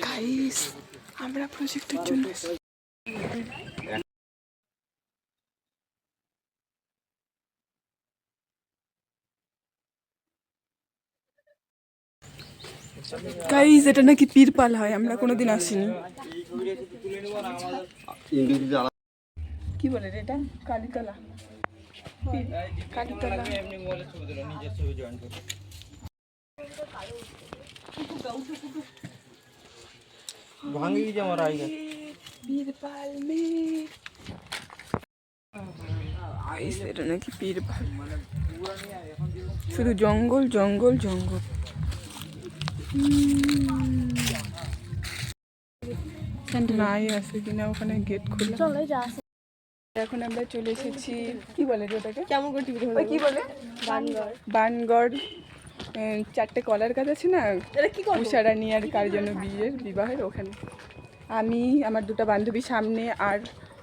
Guys আমরা প্রজেক্টের জন্য গাইস এটা নাকি পীরপাল হয়, আমরা কোনোদিন আসিনি। কি বলে রে এটা? কালীতলা। কালীতলা भांगी जमा रही है पीरपाल में गाइस এটা নাকি পীরপাল, শুধু জঙ্গল জঙ্গল জঙ্গল। নাই আছে কিনা ওখানে গেট খোলা। চলে যা। এখন আমরা চলে এসেছি, কি বলে ওটাকে, কেমন করে টিভি ওই কি বলে, বানগড়। 4টে কলার গাছ আছে না, উষারানী আর কার জন্য বিবাহের ওখানে। আমি আমার 2টা বান্ধবী সামনে, আর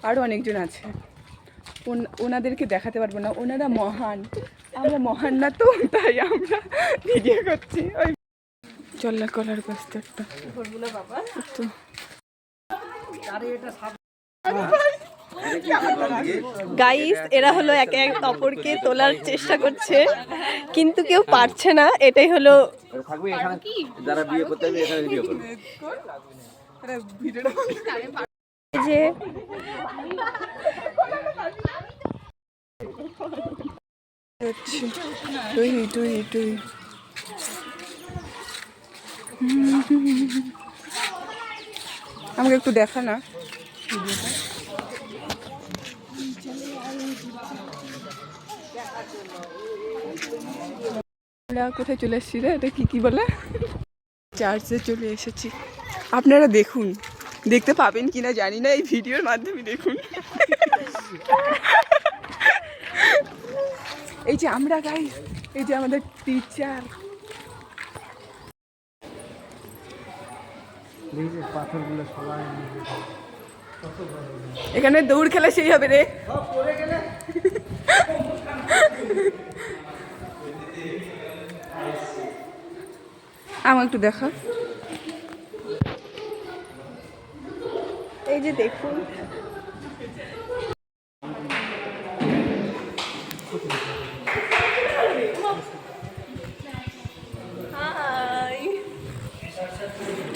আরও অনেকজন আছে। ওনাদেরকে দেখাতে পারবো না, ওনারা মহান, আমরা মহান না, তো তাই আমরা ভিডিও করছি। ওই চল্লা কলার গাছটা একটা তো গাইস এরা হলো একে এক অপরকে তোলার চেষ্টা করছে, কিন্তু কেউ পারছে না। এটাই হলো যে আমাকে একটু দেখা না আমরা কোথায় চলে এসেছি রে, এটা কি বলে, চার্চে চলে এসেছি। আপনারা দেখুন, দেখতে পাবেন কিনা জানি না, এই ভিডিওর মাধ্যমে দেখুন। এই যে আমরা গাইস, এই যে আমাদের টিচার। এখানে দৌড় খেলা সেই হবে রে। আমার একটু দেখা, এই যে দেখুন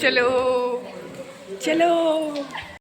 চলো চলো।